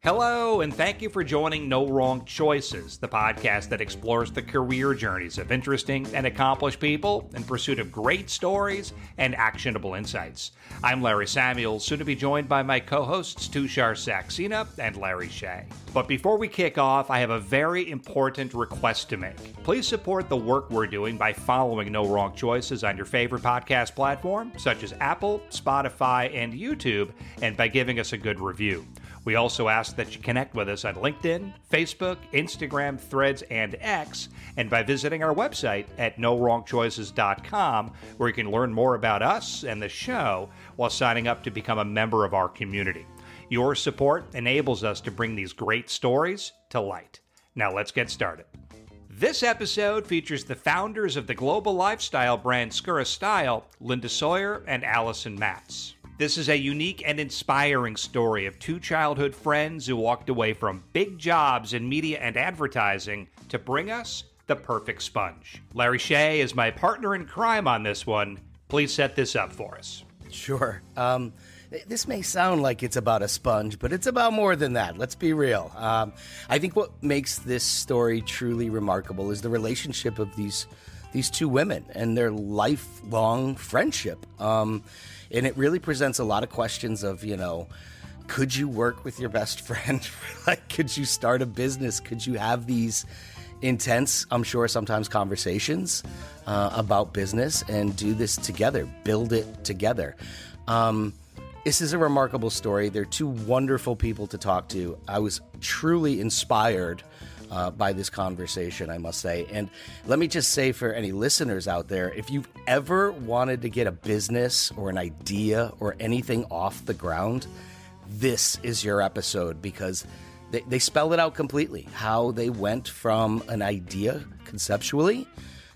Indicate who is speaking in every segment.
Speaker 1: Hello, and thank you for joining No Wrong Choices, the podcast that explores the career journeys of interesting and accomplished people in pursuit of great stories and actionable insights. I'm Larry Samuels, soon to be joined by my co-hosts Tushar Saxena and Larry Shea. But before we kick off, I have a very important request to make. Please support the work we're doing by following No Wrong Choices on your favorite podcast platform, such as Apple, Spotify, and YouTube, and by giving us a good review. We also ask that you connect with us on LinkedIn, Facebook, Instagram, Threads, and X, and by visiting our website at nowrongchoices.com, where you can learn more about us and the show while signing up to become a member of our community. Your support enables us to bring these great stories to light. Now let's get started. This episode features the founders of the global lifestyle brand Skura Style, Linda Sawyer and Alison Matz. This is a unique and inspiring story of two childhood friends who walked away from big jobs in media and advertising to bring us the perfect sponge. Larry Shea is my partner in crime on this one. Please set this up for us.
Speaker 2: Sure. This may sound like it's about a sponge, but it's about more than that. Let's be real. I think what makes this story truly remarkable is the relationship of these two women and their lifelong friendship. And it really presents a lot of questions of, could you work with your best friend? Like, could you start a business? Could you have these intense, I'm sure sometimes conversations about business and do this together, build it together? This is a remarkable story. They're two wonderful people to talk to. I was truly inspired by this conversation, I must say. And let me just say for any listeners out there, if you've ever wanted to get a business or an idea or anything off the ground, this is your episode, because they spell it out completely, how they went from an idea conceptually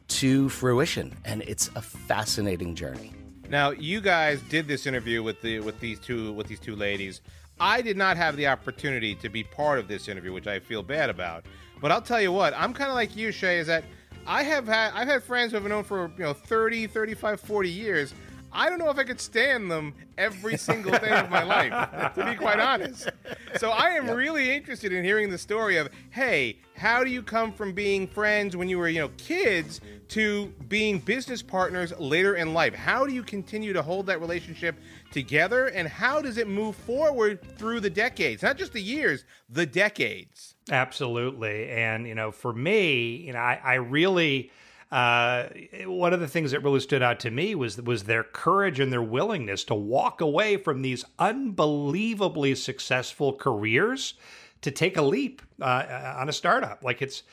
Speaker 2: to fruition. And it's a fascinating journey.
Speaker 3: Now, you guys did this interview with these two ladies. I did not have the opportunity to be part of this interview, which I feel bad about. But I'll tell you what, I'm kind of like you, Shay, is that I've had friends who I've known for 30, 35, 40 years. I don't know if I could stand them every single day of my life, to be quite honest. So I am really interested in hearing the story of, hey, how do you come from being friends when you were, kids to being business partners later in life? How do you continue to hold that relationship together? And how does it move forward through the decades? Not just the years, the decades.
Speaker 1: Absolutely. And, for me, I really... one of the things that really stood out to me was their courage and their willingness to walk away from these unbelievably successful careers to take a leap on a startup. Like it's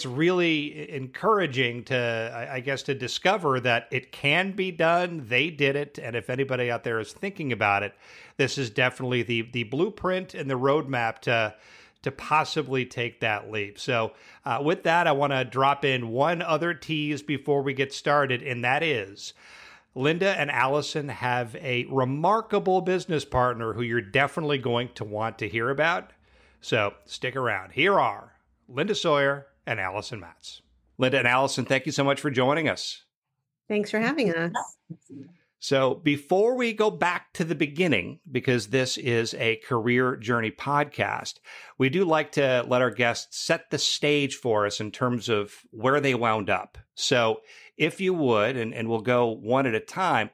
Speaker 1: really encouraging to discover that it can be done. They did it, and if anybody out there is thinking about it, this is definitely the blueprint and the roadmap to possibly take that leap. So with that, I want to drop in one other tease before we get started, and that is Linda and Alison have a remarkable business partner who you're definitely going to want to hear about. So stick around. Here are Linda Sawyer and Alison Matz. Linda and Alison, thank you so much for joining us.
Speaker 4: Thanks for having us.
Speaker 1: So before we go back to the beginning, because this is a career journey podcast, we do like to let our guests set the stage for us in terms of where they wound up. So if you would, and we'll go one at a time,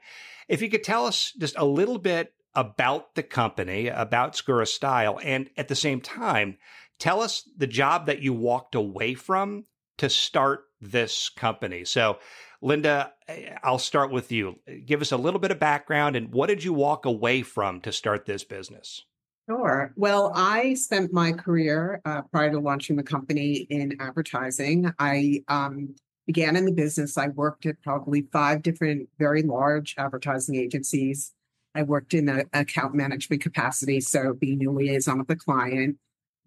Speaker 1: if you could tell us just a little bit about the company, about Skura Style, and at the same time, tell us the job that you walked away from to start this company. So Linda, I'll start with you. Give us a little bit of background, and what did you walk away from to start this business?
Speaker 4: Sure. Well, I spent my career prior to launching the company in advertising. I began in the business. I worked at probably 5 different very large advertising agencies. I worked in an account management capacity, so being a liaison with the client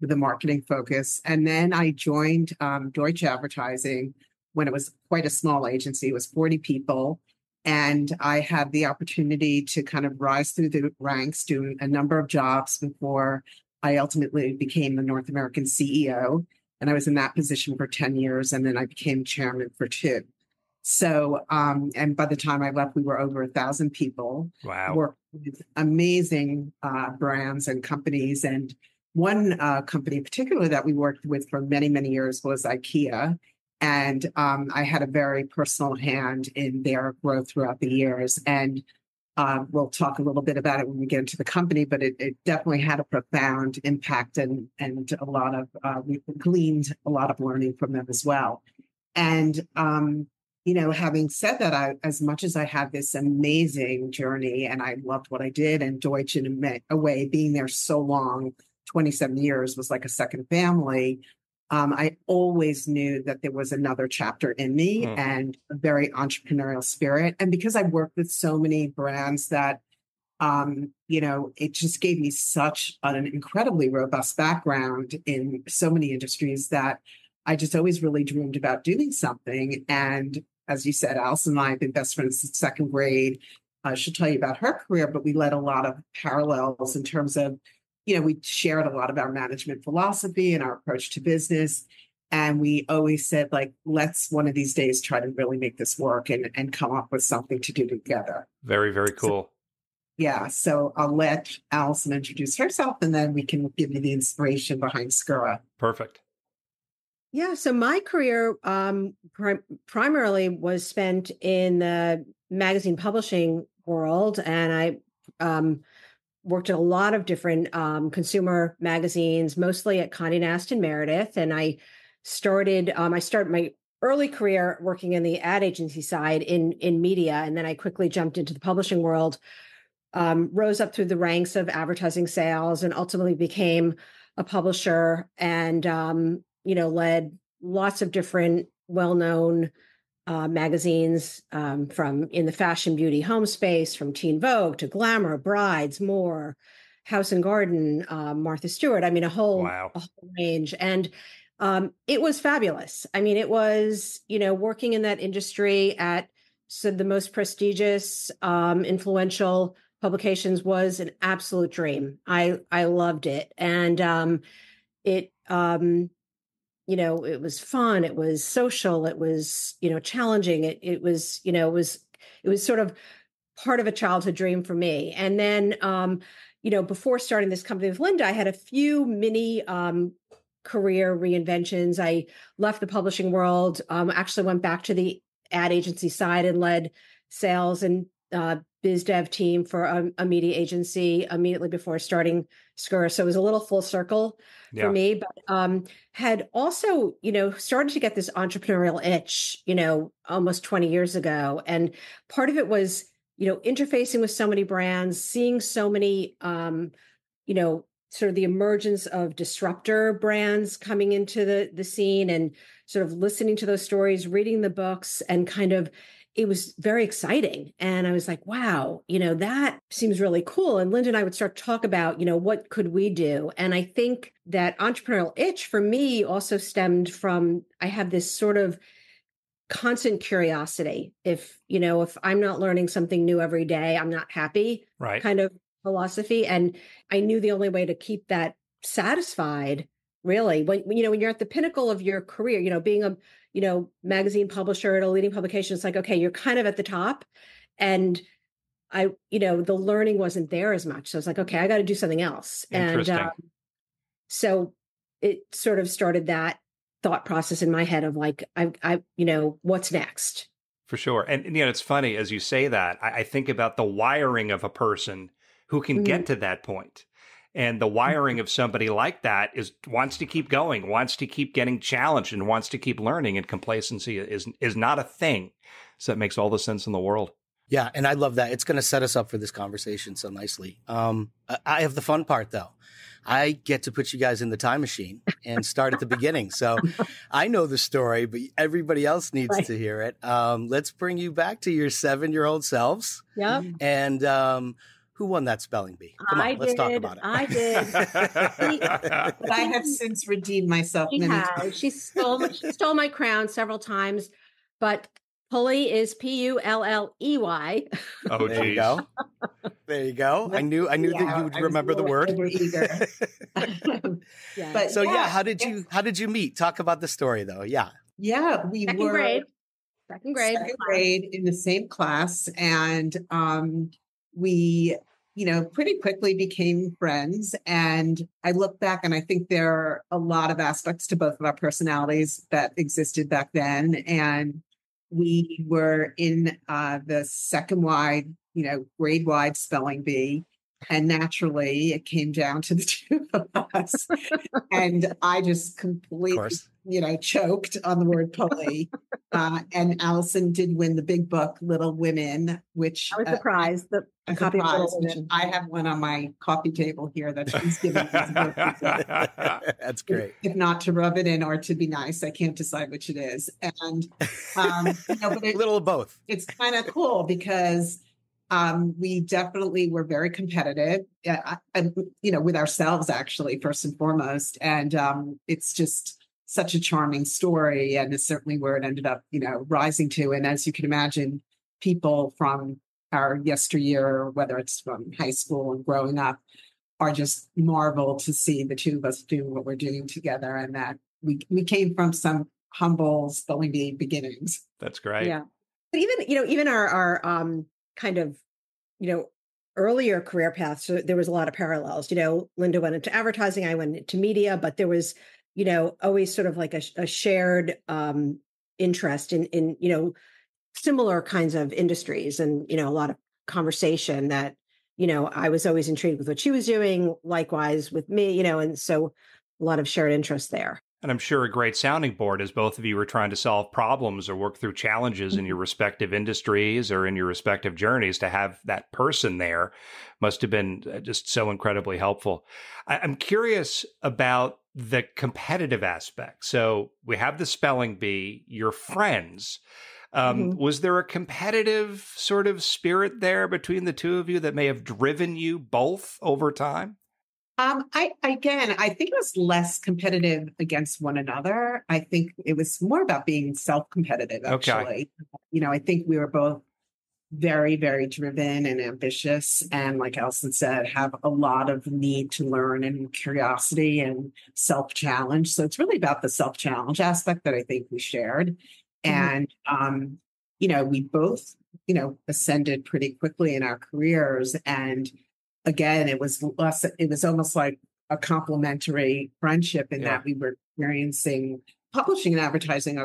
Speaker 4: with a marketing focus. And then I joined Deutsche Advertising when it was quite a small agency. It was 40 people. And I had the opportunity to kind of rise through the ranks, doing a number of jobs before I ultimately became the North American CEO. And I was in that position for 10 years. And then I became chairman for 2. So, and by the time I left, we were over 1,000 people.
Speaker 1: Wow.
Speaker 4: Worked with amazing brands and companies. And one company in particular that we worked with for many, many years was IKEA. And I had a very personal hand in their growth throughout the years. And we'll talk a little bit about it when we get into the company, but it definitely had a profound impact, and a lot of we gleaned a lot of learning from them as well. And having said that, as much as I had this amazing journey and I loved what I did, and Deutsch in a way, being there so long, 27 years was like a second family. I always knew that there was another chapter in me and a very entrepreneurial spirit. And because I worked with so many brands that, it just gave me such an incredibly robust background in so many industries that I just always really dreamed about doing something. And as you said, Alison and I have been best friends since second grade. She'll tell you about her career, but we led a lot of parallels in terms of, we shared a lot of our management philosophy and our approach to business. And we always said, like, let's one of these days try to really make this work and come up with something to do together.
Speaker 1: Very, very cool.
Speaker 4: So I'll let Alison introduce herself, and then we can give you the inspiration behind Skura.
Speaker 1: Perfect.
Speaker 5: Yeah, so my career primarily was spent in the magazine publishing world, and I worked at a lot of different consumer magazines, mostly at Condé Nast and Meredith. And I started my early career working in the ad agency side in media, and then I quickly jumped into the publishing world, rose up through the ranks of advertising sales, and ultimately became a publisher, and led lots of different well-known magazines from in the fashion, beauty, home space, from Teen Vogue to Glamour, Brides, More, House and Garden, Martha Stewart. I mean, a whole range. And it was fabulous. I mean, it was, working in that industry at the most prestigious, influential publications was an absolute dream. I loved it. And it it was fun. It was social. It was, challenging. It was sort of part of a childhood dream for me. And then, before starting this company with Linda, I had a few mini career reinventions. I left the publishing world, actually went back to the ad agency side and led sales and biz dev team for a media agency immediately before starting Skura. So it was a little full circle for me, but had also, started to get this entrepreneurial itch, almost 20 years ago. And part of it was, interfacing with so many brands, seeing so many, sort of the emergence of disruptor brands coming into the scene, and sort of listening to those stories, reading the books, and kind of, it was very exciting. And I was like, wow, that seems really cool. And Linda and I would start to talk about, what could we do? And I think that entrepreneurial itch for me also stemmed from, I have this sort of constant curiosity. If I'm not learning something new every day, I'm not happy,
Speaker 1: right?
Speaker 5: Kind of philosophy. And I knew the only way to keep that satisfied, really, when you're at the pinnacle of your career, being a magazine publisher at a leading publication, it's like, okay, you're kind of at the top, and the learning wasn't there as much. So it's like, okay, I got to do something else.
Speaker 1: Interesting.
Speaker 5: And so it sort of started that thought process in my head of like, I what's next?
Speaker 1: For sure. And, it's funny as you say that, I think about the wiring of a person who can get to that point. And the wiring of somebody like that wants to keep going, wants to keep getting challenged, and wants to keep learning. And complacency is not a thing. So it makes all the sense in the world.
Speaker 2: Yeah, and I love that. It's going to set us up for this conversation so nicely. I have the fun part, though. I get to put you guys in the time machine and start at the beginning. So I know the story, but everybody else needs to hear it. Let's bring you back to your 7-year-old selves.
Speaker 5: Yep.
Speaker 2: And who won that spelling bee? Come on, let's talk about it.
Speaker 5: I did.
Speaker 4: But I have since redeemed myself.
Speaker 5: She stole my crown several times, but Pulley is Pulley.
Speaker 1: Oh,
Speaker 2: there you go. There you go. I knew that you would remember the word. How did you meet? Talk about the story, though. Yeah.
Speaker 4: Yeah, we were second grade
Speaker 5: class.
Speaker 4: in the same class, and we pretty quickly became friends. And I look back and I think there are a lot of aspects to both of our personalities that existed back then. And we were in the second wide, grade wide spelling bee. And naturally, it came down to the two of us. And I just completely, choked on the word pulley. And Alison did win the big book, Little Women, which
Speaker 5: I was surprised. A copy of Little Women.
Speaker 4: I have one on my coffee table here that she's given me.
Speaker 2: That's great.
Speaker 4: If not to rub it in or to be nice, I can't decide which it is. And but
Speaker 2: a little of both.
Speaker 4: It's kind of cool because we definitely were very competitive, with ourselves, actually, first and foremost. And it's just such a charming story. And it's certainly where it ended up, rising to. And as you can imagine, people from our yesteryear, whether it's from high school and growing up, are just marvel to see the two of us doing what we're doing together. And that we came from some humble spelling bee beginnings.
Speaker 1: That's great.
Speaker 5: Yeah. But even our kind of, earlier career paths, so there was a lot of parallels. Linda went into advertising, I went into media, but there was, always sort of like a shared interest in similar kinds of industries and, a lot of conversation that, I was always intrigued with what she was doing, likewise with me, and so a lot of shared interest there.
Speaker 1: And I'm sure a great sounding board as both of you were trying to solve problems or work through challenges in your respective industries or in your respective journeys. To have that person there must have been just so incredibly helpful. I'm curious about the competitive aspect. So we have the spelling bee, your friends. Was there a competitive sort of spirit there between the two of you that may have driven you both over time?
Speaker 4: I think it was less competitive against one another. I think it was more about being self-competitive, actually.
Speaker 1: Okay.
Speaker 4: I think we were both very, very driven and ambitious. And like Alison said, have a lot of need to learn and curiosity and self-challenge. So it's really about the self-challenge aspect that I think we shared. And, we both, ascended pretty quickly in our careers. And again, it was almost like a complementary friendship in that we were experiencing publishing and advertising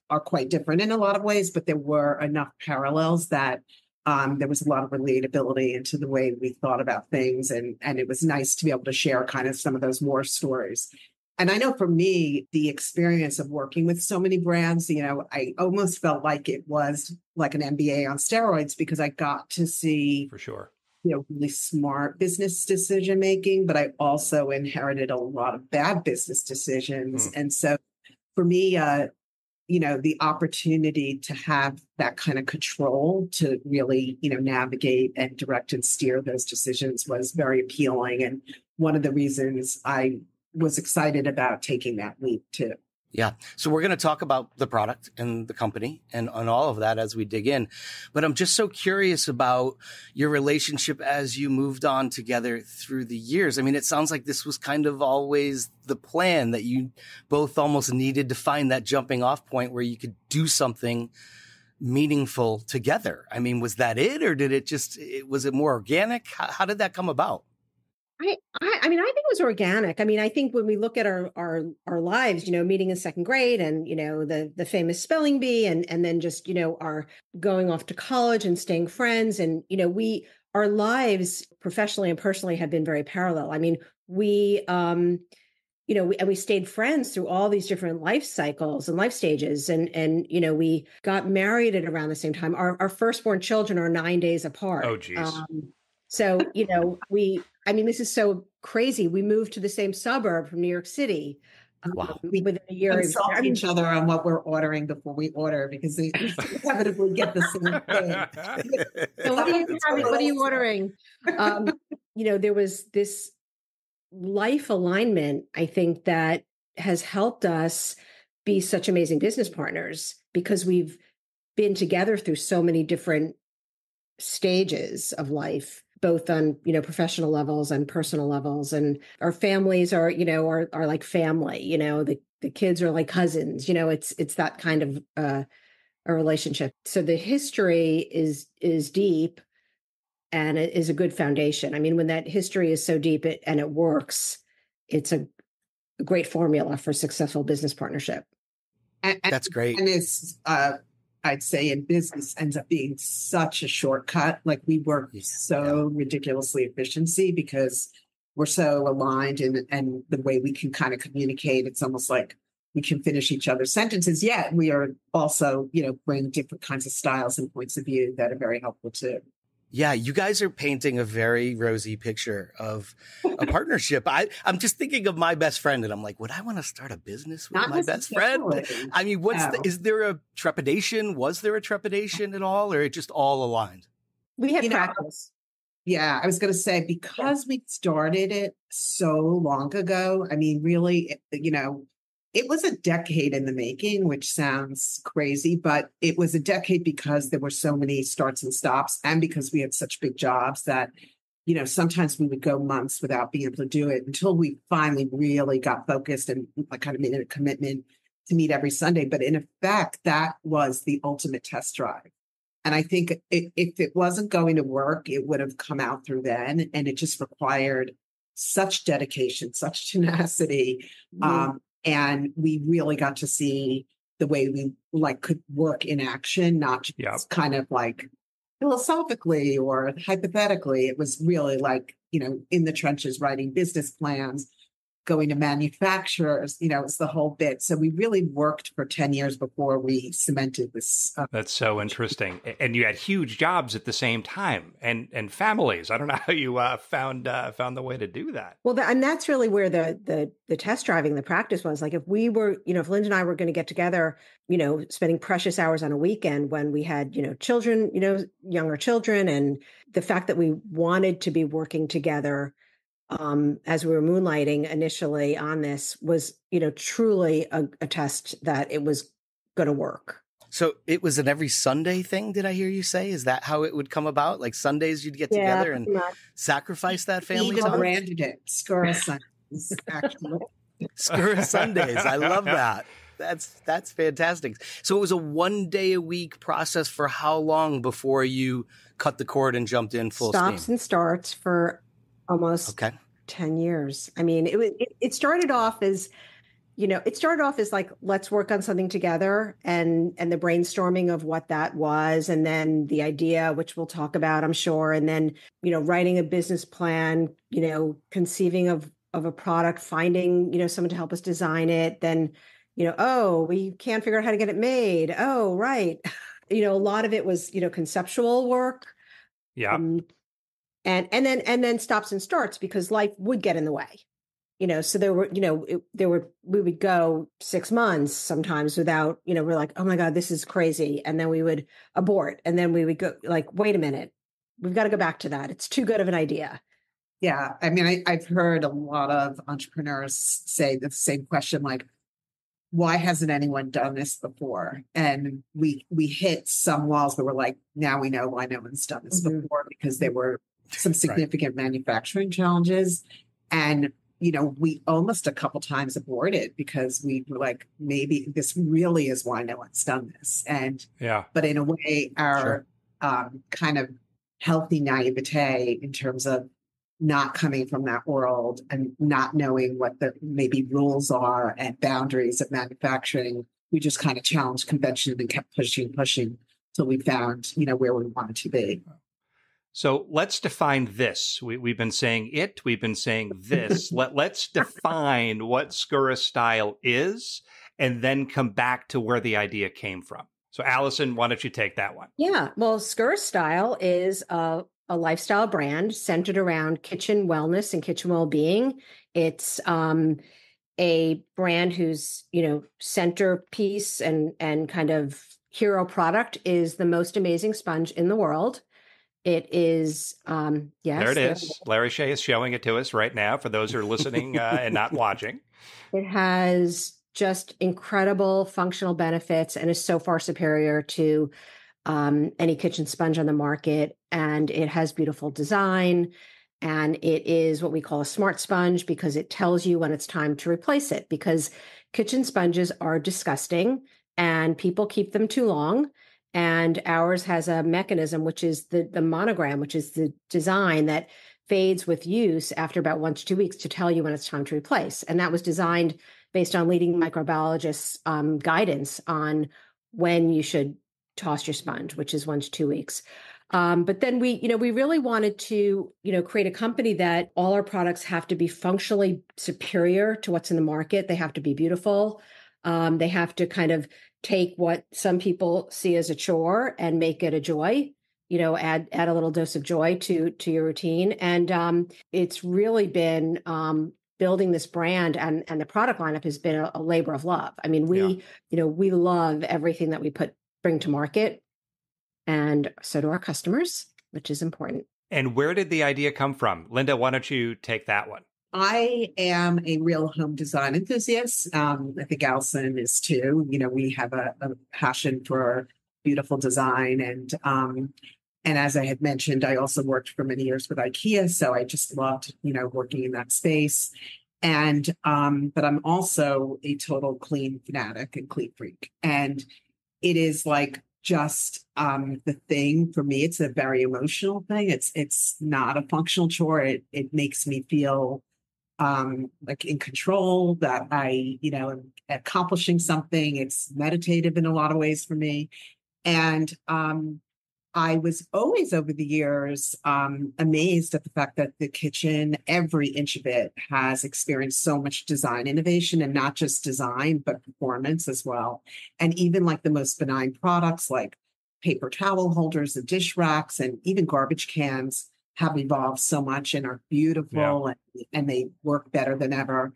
Speaker 4: are quite different in a lot of ways, but there were enough parallels that there was a lot of relatability into the way we thought about things. And it was nice to be able to share kind of some of those war stories. And I know for me, the experience of working with so many brands, I almost felt like it was like an MBA on steroids because I got to see,
Speaker 1: for sure,
Speaker 4: really smart business decision making, but I also inherited a lot of bad business decisions. And so for me, the opportunity to have that kind of control to really, navigate and direct and steer those decisions was very appealing. And one of the reasons I was excited about taking that leap too.
Speaker 2: Yeah. So we're going to talk about the product and the company and on all of that as we dig in. But I'm just so curious about your relationship as you moved on together through the years. I mean, it sounds like this was kind of always the plan, that you both almost needed to find that jumping off point where you could do something meaningful together. I mean, was that it, or was it more organic? How did that come about?
Speaker 5: I think it was organic. I mean, I think when we look at our lives, meeting in second grade and, the famous spelling bee and then just, our going off to college and staying friends. And, our lives professionally and personally have been very parallel. I mean, we stayed friends through all these different life cycles and life stages. And we got married at around the same time. Our firstborn children are 9 days apart.
Speaker 1: Oh, geez.
Speaker 5: So, this is so crazy. We moved to the same suburb from New York City.
Speaker 2: Wow.
Speaker 5: Within a year.
Speaker 4: Consult each other on what we're ordering before we order, because they inevitably get the same thing.
Speaker 5: So what are you ordering? There was this life alignment, I think, that has helped us be such amazing business partners because we've been together through so many different stages of life, both on, professional levels and personal levels. And our families are like family, the kids are like cousins, it's that kind of a relationship. So the history is deep. and it is a good foundation. I mean, when that history is so deep and it works, it's a great formula for successful business partnership.
Speaker 4: And
Speaker 2: That's great.
Speaker 4: And it's, I'd say in business ends up being such a shortcut. Like we work so ridiculously efficiency because we're so aligned and the way we can kind of communicate, it's almost like we can finish each other's sentences. Yet we are also, bring different kinds of styles and points of view that are very helpful too.
Speaker 2: Yeah, you guys are painting a very rosy picture of a partnership. I'm just thinking of my best friend, and I'm like, would I want to start a business with my best friend? I mean, is there a trepidation? Was there a trepidation at all, or it just all aligned?
Speaker 5: We had practice.
Speaker 4: Yeah, I was going to say, because we started it so long ago, I mean, really, it was a decade in the making, which sounds crazy, but it was a decade because there were so many starts and stops and because we had such big jobs that, sometimes we would go months without being able to do it until we finally really got focused and kind of made a commitment to meet every Sunday. But in effect, that was the ultimate test drive. And I think if it wasn't going to work, it would have come out through then. And it just required such dedication, such tenacity. And we really got to see the way we could work in action, not just kind of like philosophically or hypothetically. It was really in the trenches, writing business plans, going to manufacturers, it's the whole bit. So we really worked for 10 years before we cemented this.
Speaker 1: That's so interesting. And you had huge jobs at the same time and families. I don't know how you found the way to do that.
Speaker 5: Well, and that's really where the test driving, the practice was. Like if we were, if Linda and I were going to get together, spending precious hours on a weekend when we had, children, younger children, and the fact that we wanted to be working together as we were moonlighting initially on this was, truly a test that it was going to work.
Speaker 2: So it was an every Sunday thing, did I hear you say? Is that how it would come about? Like Sundays you'd get together and sacrifice that family
Speaker 4: time?
Speaker 2: time?
Speaker 4: Branded it, Skura Sundays, actually.
Speaker 2: Skura Sundays. I love that. That's fantastic. So it was a 1 day a week process for how long before you cut the cord and jumped in full steam?
Speaker 5: Stops and starts for almost 10 years. I mean, it started off as, like, let's work on something together and the brainstorming of what that was. And then the idea, which we'll talk about, I'm sure. And then, writing a business plan, conceiving of a product, finding, someone to help us design it. Then, we can't figure out how to get it made. Oh, right. A lot of it was, conceptual work.
Speaker 1: Yeah.
Speaker 5: And then stops and starts because life would get in the way, so there were, we would go 6 months sometimes without, we're like, oh my God, this is crazy. And then we would abort. And then we would go like, wait a minute, we've got to go back to that. It's too good of an idea.
Speaker 4: Yeah. I mean, I've heard a lot of entrepreneurs say the same question, like, why hasn't anyone done this before? And we hit some walls that were like, now we know why no one's done this before, because there were some significant manufacturing challenges. And, we almost a couple times aborted because we were like, maybe this really is why no one's done this. And, but in a way, our kind of healthy naivete in terms of not coming from that world and not knowing what the maybe rules are and boundaries of manufacturing, we just kind of challenged convention and kept pushing till we found, where we wanted to be.
Speaker 1: So let's define this. We've been saying it. We've been saying this. Let's define what Skura Style is and then come back to where the idea came from. So Alison, why don't you take that one?
Speaker 5: Yeah. Well, Skura Style is a lifestyle brand centered around kitchen wellness and kitchen well-being. It's a brand whose, centerpiece and kind of hero product is the most amazing sponge in the world. It is, yes.
Speaker 1: There it is. Larry Shea is showing it to us right now for those who are listening and not watching.
Speaker 5: It has just incredible functional benefits and is so far superior to any kitchen sponge on the market. And it has beautiful design. And it is what we call a smart sponge because it tells you when it's time to replace it, because kitchen sponges are disgusting and people keep them too long. And ours has a mechanism, which is the monogram, which is the design that fades with use after about 1 to 2 weeks to tell you when it's time to replace. And that was designed based on leading microbiologists' guidance on when you should toss your sponge, which is 1 to 2 weeks. But then we really wanted to, create a company that all our products have to be functionally superior to what's in the market. They have to be beautiful. They have to kind of take what some people see as a chore and make it a joy, add a little dose of joy to your routine. And it's really been building this brand, and the product lineup has been a labor of love. I mean, we love everything that we bring to market. And so do our customers, which is important.
Speaker 1: And where did the idea come from? Linda, why don't you take that one?
Speaker 4: I am a real home design enthusiast. I think Alison is too. We have a passion for beautiful design. And as I had mentioned, I also worked for many years with IKEA. So I just loved, working in that space. And but I'm also a total clean fanatic and clean freak. And it is like just the thing for me. It's a very emotional thing. It's not a functional chore. It makes me feel like in control, that I am accomplishing something. It's meditative in a lot of ways for me. And I was always over the years amazed at the fact that the kitchen, every inch of it, has experienced so much design innovation, and not just design, but performance as well. And even like the most benign products like paper towel holders and dish racks and even garbage cans have evolved so much and are beautiful, and they work better than ever.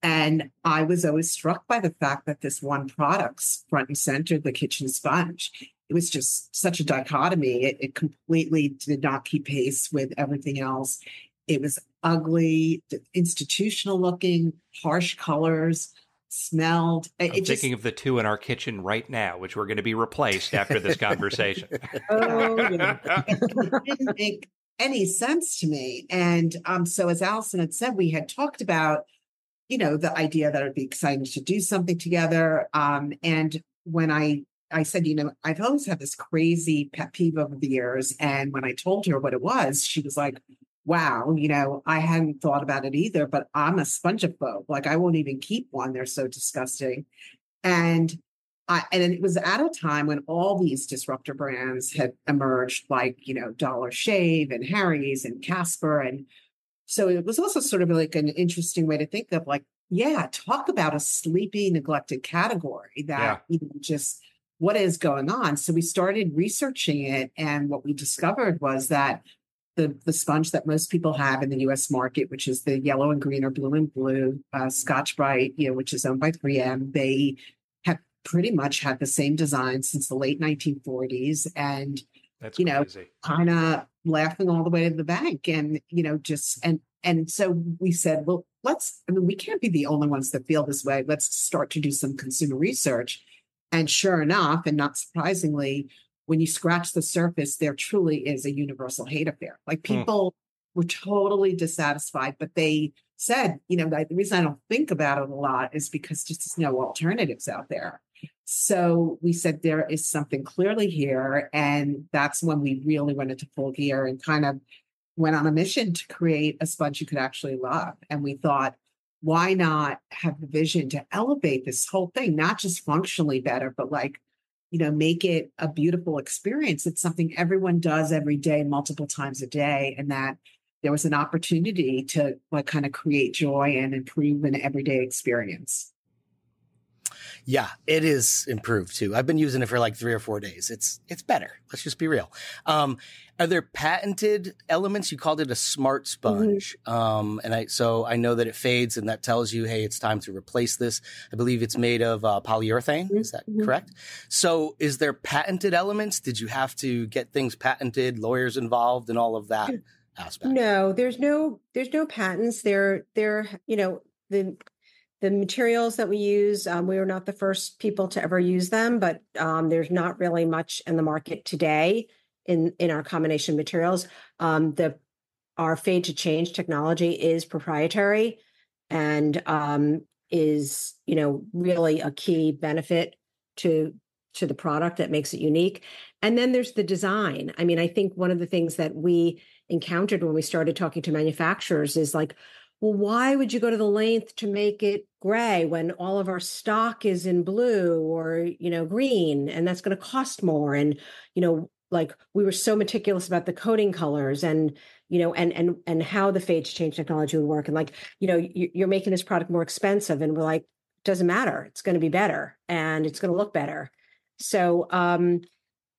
Speaker 4: And I was always struck by the fact that this one product's front and center, the kitchen sponge. It was just such a dichotomy. It completely did not keep pace with everything else. It was ugly, institutional looking, harsh colors, smelled.
Speaker 1: I'm thinking of the two in our kitchen right now, which we're going to be replaced after this conversation.
Speaker 4: It didn't make any sense to me. And so as Alison had said, we had talked about, the idea that it would be exciting to do something together. And when I said, I've always had this crazy pet peeve over the years. And when I told her what it was, she was like, wow, I hadn't thought about it either, but I'm a spongephobe. Like, I won't even keep one. They're so disgusting. And it was at a time when all these disruptor brands had emerged, like, Dollar Shave and Harry's and Casper. And so it was also sort of like an interesting way to think of, like, talk about a sleepy, neglected category that just what is going on. So we started researching it. And what we discovered was that the sponge that most people have in the U.S. market, which is the yellow and green or blue and blue, Scotch Brite, which is owned by 3M, they have pretty much had the same design since the late 1940s. And,
Speaker 1: that's crazy.
Speaker 4: Kind of laughing all the way to the bank. And, and so we said, well, we can't be the only ones that feel this way. Let's start to do some consumer research. And sure enough, and not surprisingly, when you scratch the surface, there truly is a universal hate affair. Like, people were totally dissatisfied, but they said, the reason I don't think about it a lot is because just there's no alternatives out there. So we said there is something clearly here. And that's when we really went into full gear and kind of went on a mission to create a sponge you could actually love. And we thought, why not have the vision to elevate this whole thing, not just functionally better, but make it a beautiful experience. It's something everyone does every day, multiple times a day. And that there was an opportunity to kind of create joy and improve an everyday experience.
Speaker 2: Yeah, it is improved too. I've been using it for like 3 or 4 days. It's better. Let's just be real. Are there patented elements? You called it a smart sponge. So I know that it fades and that tells you, hey, it's time to replace this. I believe it's made of polyurethane. Is that correct? So is there patented elements? Did you have to get things patented, lawyers involved, and all of that aspect?
Speaker 5: No, there's no patents. The materials that we use, we were not the first people to ever use them, but there's not really much in the market today in our combination materials. Our fade to change technology is proprietary and is really a key benefit to to the product that makes it unique. And then there's the design. I mean, I think one of the things that we encountered when we started talking to manufacturers is like, well, why would you go to the length to make it gray when all of our stock is in blue or, green, and that's going to cost more? And, like we were so meticulous about the coding colors and, and how the fade to change technology would work. And like, you're making this product more expensive, and we're like, doesn't matter. It's going to be better and it's going to look better. So,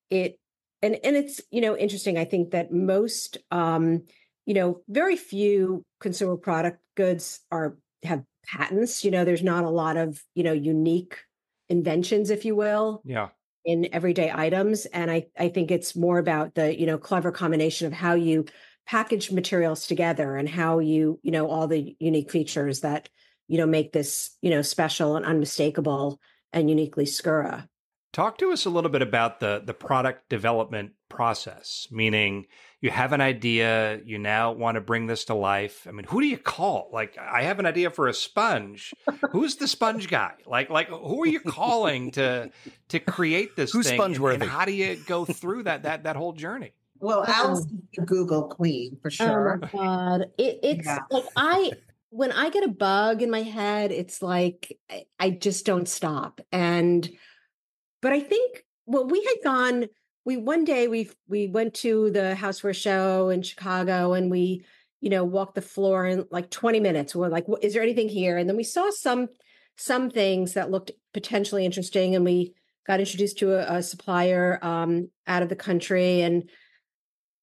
Speaker 5: it's, interesting. I think that most, very few consumer product goods have patents. There's not a lot of, unique inventions, if you will.
Speaker 1: Yeah.
Speaker 5: In everyday items. And I think it's more about the, clever combination of how you package materials together and how you, all the unique features that, make this, special and unmistakable and uniquely Skura.
Speaker 1: Talk to us a little bit about the product development process, meaning you have an idea, you now want to bring this to life. I mean, who do you call? Like, I have an idea for a sponge. Who's the sponge guy? Like who are you calling to create this
Speaker 2: Who's
Speaker 1: thing?
Speaker 2: sponge-worthy?
Speaker 1: And how do you go through that whole journey?
Speaker 4: Well, Alison, Google queen for sure.
Speaker 5: Oh my God. It's like when I get a bug in my head, it's like, I just don't stop. But I think one day we went to the Houseware show in Chicago, and we, walked the floor in like 20 minutes. We're like, is there anything here? And then we saw some things that looked potentially interesting, and we got introduced to a supplier out of the country and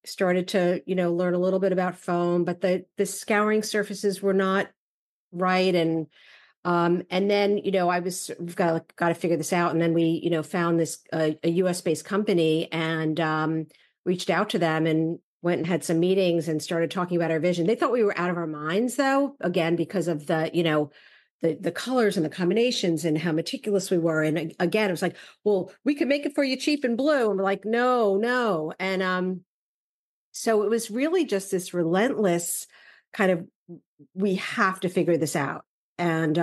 Speaker 5: started to, learn a little bit about foam, but the scouring surfaces were not right. And then, we've got to figure this out. And then we, found this, a US based company, and reached out to them and went and had some meetings and started talking about our vision. They thought we were out of our minds, though, again, because of the, the colors and the combinations and how meticulous we were. And again, it was like, well, we could make it for you cheap and blue. And we're like, no. And, so it was really just this relentless kind of, we have to figure this out. And,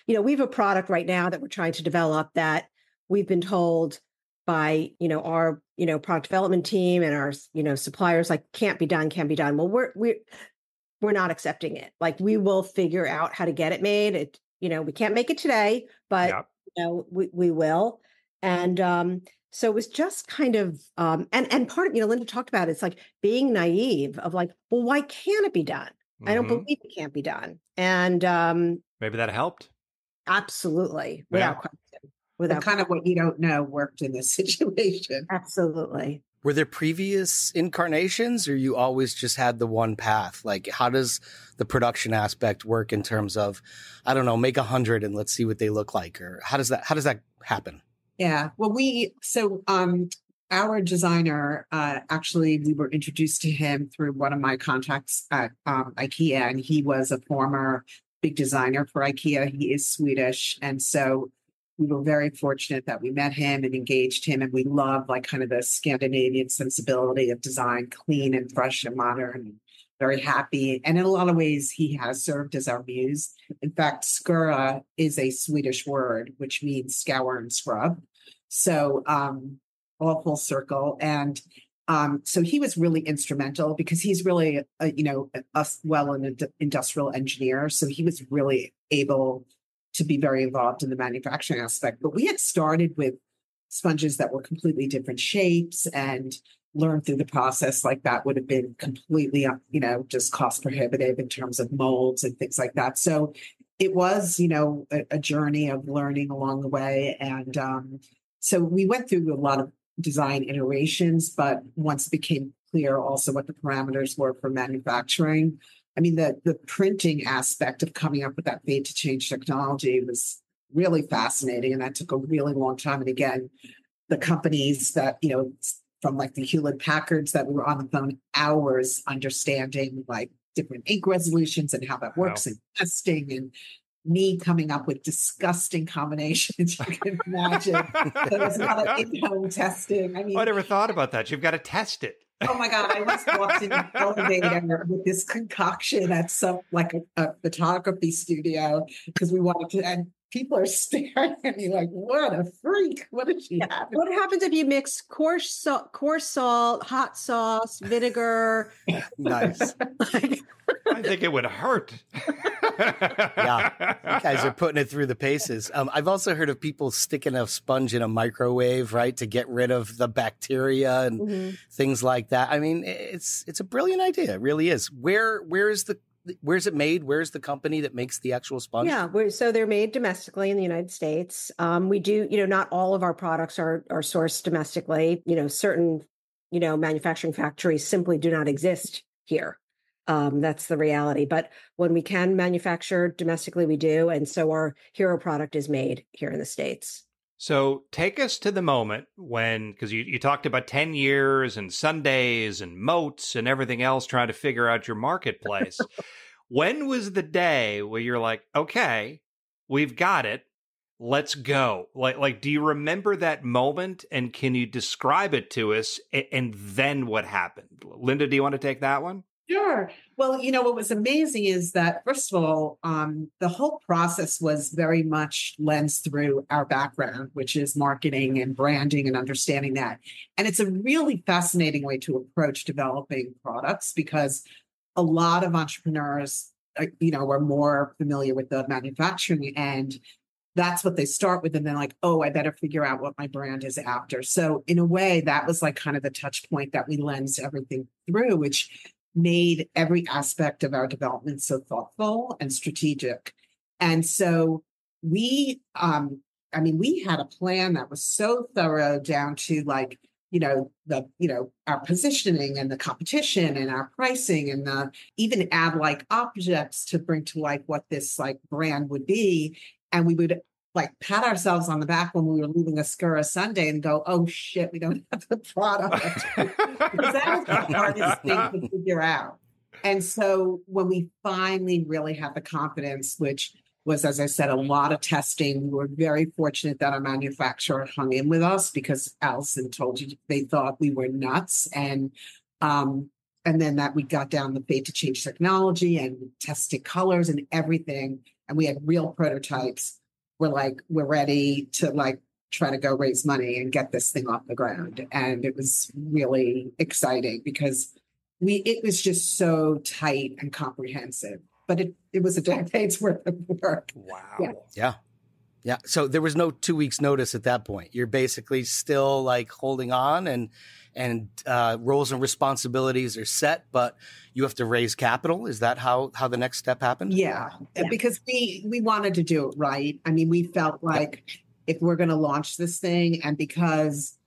Speaker 5: we have a product right now that we're trying to develop that we've been told by, our, product development team and our, suppliers, like, can't be done. Well, we're not accepting it. Like, we will figure out how to get it made. It, we can't make it today, but, we will. And, so it was just kind of, and part of, Linda talked about it, it's like being naive of like, well, why can't it be done? Mm-hmm. I don't believe it can't be done. And
Speaker 1: maybe that helped.
Speaker 5: Absolutely. Without question.
Speaker 4: Kind of what you don't know worked in this situation.
Speaker 5: Absolutely.
Speaker 2: Were there previous incarnations, or you always just had the one path? Like, how does the production aspect work in terms of, I don't know, make 100 and let's see what they look like? Or how does that happen?
Speaker 4: Yeah. Well, our designer, actually, we were introduced to him through one of my contacts at IKEA, and he was a former big designer for IKEA. He is Swedish. And so we were very fortunate that we met him and engaged him. And we love like kind of the Scandinavian sensibility of design, clean and fresh and modern, and very happy. And in a lot of ways, he has served as our muse. In fact, Skura is a Swedish word, which means scour and scrub. So all full circle. And so he was really instrumental because he's really, an industrial engineer. So he was really able to be very involved in the manufacturing aspect. But we had started with sponges that were completely different shapes and learned through the process. Like that would have been completely, just cost prohibitive in terms of molds and things like that. So it was, a journey of learning along the way. And so we went through a lot of design iterations, but once it became clear also what the parameters were for manufacturing, I mean, the printing aspect of coming up with that fade to change technology was really fascinating. And that took a really long time. And again, the companies that, from like the Hewlett Packards that we were on the phone hours understanding like different ink resolutions and how that works and testing, and me coming up with disgusting combinations you can imagine. There was a lot of in-home testing. I mean,
Speaker 1: I never thought about that. You've got to test it.
Speaker 4: Oh my God, I once walked in an elevator with this concoction at some like a photography studio because we wanted to, and people are staring at me like, what a freak. What did she have?
Speaker 5: What happens if you mix coarse salt, hot sauce, vinegar?
Speaker 2: Nice.
Speaker 1: I think it would hurt.
Speaker 2: Yeah, you guys are putting it through the paces. I've also heard of people sticking a sponge in a microwave, right, to get rid of the bacteria and things like that. I mean, it's a brilliant idea. It really is. Where's it made? Where's the company that makes the actual sponge?
Speaker 5: Yeah, so they're made domestically in the United States. We do, not all of our products are sourced domestically. Certain, manufacturing factories simply do not exist here. That's the reality. But when we can manufacture domestically, we do. And so our hero product is made here in the States.
Speaker 1: So take us to the moment when, because you talked about 10 years and Sundays and moats and everything else trying to figure out your marketplace. When was the day where you're like, okay, we've got it. Let's go. Like, do you remember that moment, and can you describe it to us? And then what happened? Linda, do you want to take that one?
Speaker 4: Sure. Well, what was amazing is that, first of all, the whole process was very much lensed through our background, which is marketing and branding and understanding that. And it's a really fascinating way to approach developing products, because a lot of entrepreneurs, are more familiar with the manufacturing end. That's what they start with. And then like, oh, I better figure out what my brand is after. So in a way, that was like kind of the touch point that we lensed everything through, which made every aspect of our development so thoughtful and strategic. And so we had a plan that was so thorough down to like, our positioning and the competition and our pricing and even add like objects to bring to like what this like brand would be. And we would like pat ourselves on the back when we were leaving a Skura Sunday and go, oh shit, we don't have the product. Because that was the hardest thing to figure out. And so when we finally really had the confidence, which was, as I said, a lot of testing, we were very fortunate that our manufacturer hung in with us, because Alison told you they thought we were nuts. And then that we got down the fate to change technology and tested colors and everything. And we had real prototypes. We're ready to like try to go raise money and get this thing off the ground. And it was really exciting because it was just so tight and comprehensive, but it was a decade's worth of work.
Speaker 1: Wow.
Speaker 2: Yeah. So there was no 2 weeks notice at that point. You're basically still like holding on and roles and responsibilities are set, but you have to raise capital. Is that how the next step happened?
Speaker 4: Yeah. Because we wanted to do it right. I mean, we felt like if we're going to launch this thing, and because,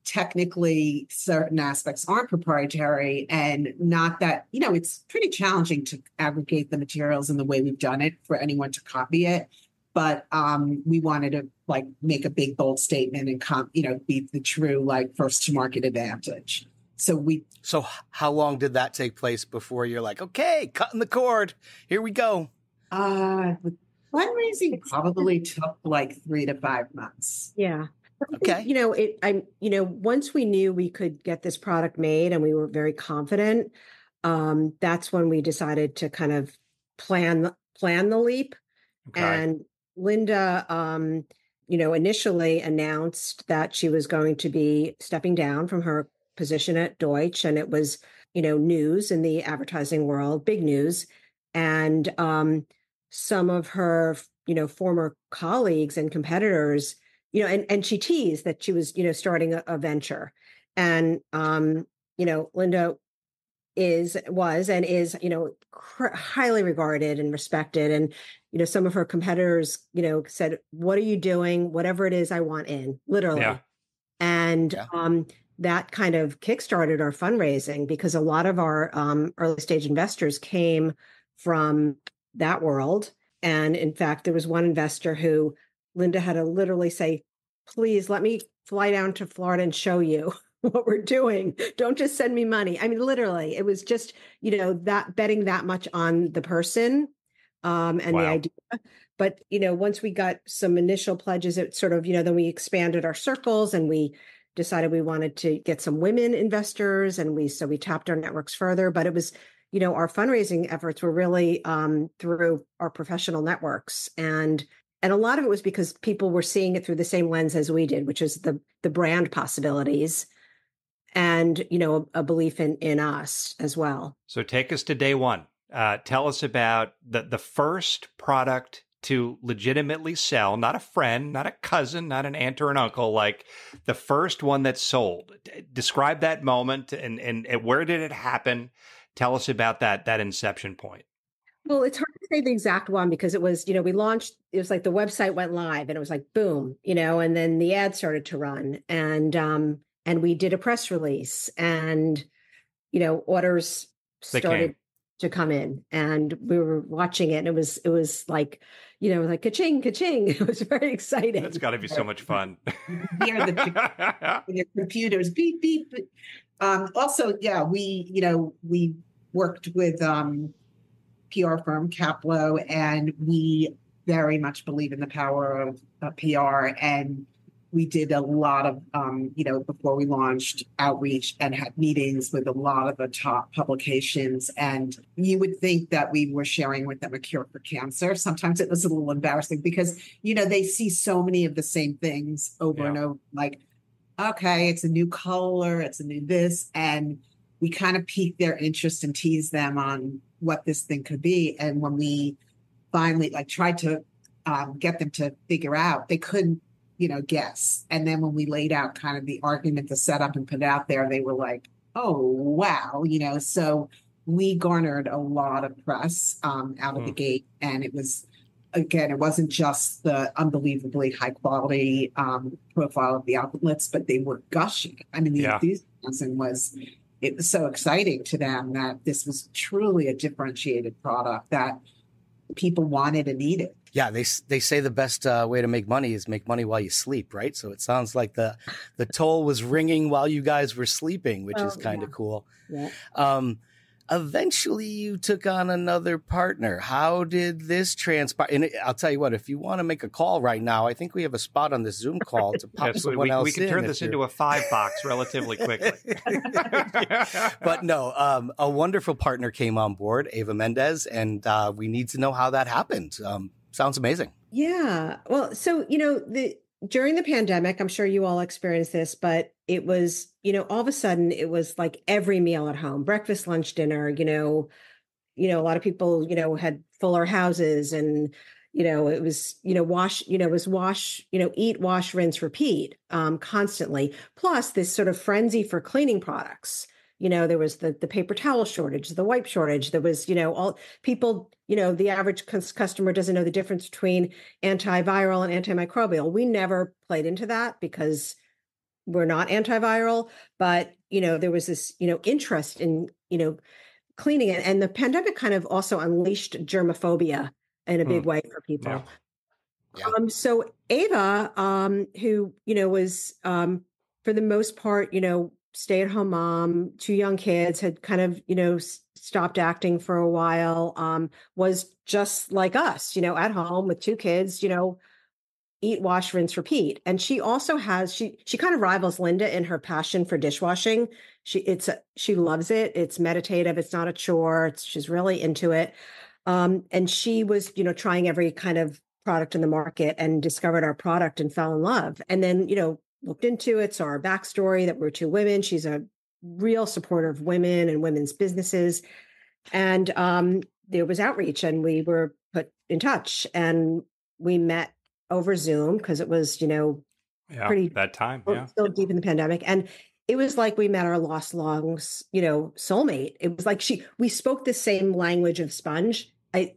Speaker 4: technically certain aspects aren't proprietary, and not that, it's pretty challenging to aggregate the materials in the way we've done it for anyone to copy it. But we wanted to like make a big, bold statement and be the true like first to market advantage. So
Speaker 2: how long did that take place before you're like, okay, cutting the cord, here we go?
Speaker 4: Fundraising probably took like 3 to 5 months.
Speaker 5: Yeah.
Speaker 2: Okay.
Speaker 5: Once we knew we could get this product made and we were very confident, that's when we decided to kind of plan the leap.
Speaker 1: Okay.
Speaker 5: And Linda, initially announced that she was going to be stepping down from her position at Deutsch. And it was, news in the advertising world, big news. And some of her, former colleagues and competitors, and she teased that she was, starting a venture. And, Linda was and is, highly regarded and respected. And, some of her competitors, said, what are you doing? Whatever it is, I want in, literally.
Speaker 1: Yeah.
Speaker 5: And that kind of kickstarted our fundraising, because a lot of our early stage investors came from that world. And in fact, there was one investor who Linda had to literally say, please let me fly down to Florida and show you what we're doing. Don't just send me money. I mean, literally, it was just, that betting that much on the person and the idea. But, once we got some initial pledges, it sort of, then we expanded our circles and we decided we wanted to get some women investors. And we tapped our networks further. But it was, our fundraising efforts were really through our professional networks. And a lot of it was because people were seeing it through the same lens as we did, which is the brand possibilities and, a belief in us as well.
Speaker 1: So take us to day one. Tell us about the first product to legitimately sell, not a friend, not a cousin, not an aunt or an uncle, like the first one that sold. Describe that moment and where did it happen? Tell us about that inception point.
Speaker 5: Well, it's hard to say the exact one because it was, we launched, it was like the website went live and it was like, boom, and then the ad started to run and we did a press release and, orders started to come in and we were watching it and it was like, like ka-ching, ka-ching. It was very exciting.
Speaker 1: It's got to be so much fun.
Speaker 4: Hear the computers beep, beep. Also, yeah, we worked with PR firm Caplo, and we very much believe in the power of PR. And we did a lot of, before we launched, outreach and had meetings with a lot of the top publications. And you would think that we were sharing with them a cure for cancer. Sometimes it was a little embarrassing because, they see so many of the same things over and over, like, okay, it's a new color, it's a new this. And we kind of piqued their interest and teased them on what this thing could be. And when we finally tried to get them to figure out, they couldn't, guess. And then when we laid out kind of the argument, the setup and put it out there, they were like, oh, wow. So we garnered a lot of press out of the gate. And it was, again, it wasn't just the unbelievably high quality profile of the outlets, but they were gushing. I mean, the enthusiasm it was so exciting to them that this was truly a differentiated product that people wanted and needed.
Speaker 2: Yeah, they say the best way to make money is make money while you sleep, right? So it sounds like the toll was ringing while you guys were sleeping, which is kind of cool. Yeah. Eventually, you took on another partner. How did this transpire? And I'll tell you what, if you want to make a call right now, I think we have a spot on this Zoom call to pop someone else in.
Speaker 1: We can turn this into a 5-box relatively quickly.
Speaker 2: But no, a wonderful partner came on board, Eva Mendes, and we need to know how that happened. Sounds amazing.
Speaker 5: Yeah. Well, so, during the pandemic, I'm sure you all experienced this, but it was, all of a sudden it was like every meal at home, breakfast, lunch, dinner, a lot of people, had fuller houses and, it was, eat, wash, rinse, repeat, constantly. Plus this sort of frenzy for cleaning products. There was the paper towel shortage, the wipe shortage. There was, all people, the average customer doesn't know the difference between antiviral and antimicrobial. We never played into that because we're not antiviral, but, there was this, interest in, cleaning it. And the pandemic kind of also unleashed germophobia in a big way for people. Yeah. So Eva, who, was, for the most part, stay-at-home mom, 2 young kids, had kind of, stopped acting for a while, was just like us, at home with 2 kids, eat, wash, rinse, repeat. And she also has, she kind of rivals Linda in her passion for dishwashing. She loves it. It's meditative. It's not a chore. She's really into it. And she was, trying every kind of product in the market and discovered our product and fell in love. And then, looked into it, saw our backstory that we're 2 women. She's a real supporter of women and women's businesses. And there was outreach and we were put in touch and we met over Zoom because it was, pretty
Speaker 1: that time,
Speaker 5: still deep in the pandemic. And it was like we met our lost long, soulmate. It was like we spoke the same language of sponge. Have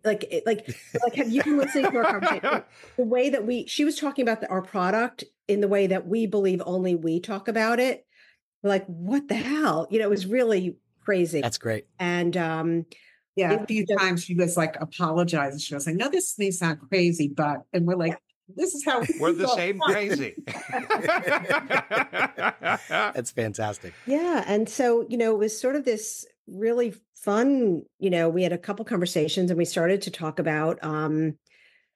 Speaker 5: you been listening to our conversation? The way that she was talking about our product in the way that we believe only we talk about it. We're like, what the hell? It was really crazy.
Speaker 2: That's great.
Speaker 5: And
Speaker 4: a few times she was like apologizing. She was like, no, this may sound crazy, and we're like, this is how
Speaker 1: we're the same crazy.
Speaker 2: That's fantastic.
Speaker 5: Yeah. And so, it was sort of this really fun, we had a couple conversations and we started to talk about, and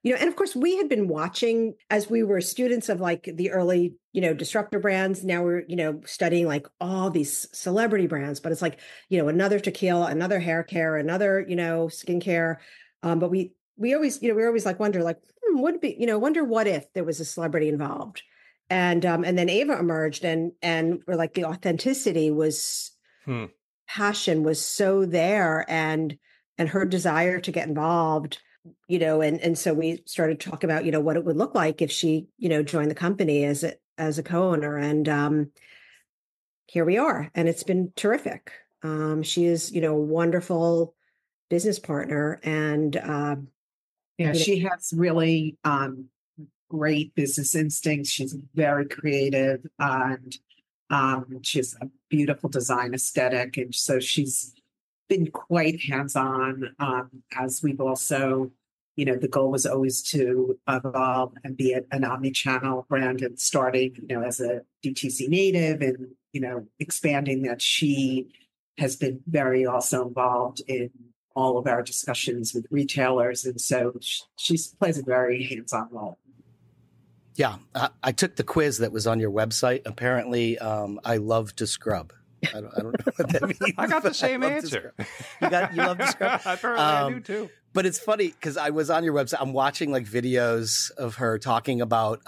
Speaker 5: of course we had been watching as we were students of like the early, disruptor brands. Now we're, studying like all these celebrity brands, but it's like, another tequila, another hair care, another, skincare. But we we always like wonder, like, would it be, wonder what if there was a celebrity involved. And then Eva emerged, and we're like, the authenticity was, passion was so there, and her desire to get involved, and so we started talking about, what it would look like if she, joined the company as a co-owner. And here we are, and it's been terrific. She is, a wonderful business partner, and
Speaker 4: she has really great business instincts. She's very creative, and she has a beautiful design aesthetic. And so she's been quite hands-on, as we've also, the goal was always to evolve and be an omni-channel brand, and starting, as a DTC native, and, expanding that. She has been very also involved in all of our discussions with retailers. And so she plays a very hands-on role.
Speaker 2: Yeah, I took the quiz that was on your website. Apparently, I love to scrub. I don't know what that means.
Speaker 1: I got the same answer.
Speaker 2: You love to scrub?
Speaker 1: Apparently I do too.
Speaker 2: But it's funny because I was on your website. I'm watching like videos of her talking about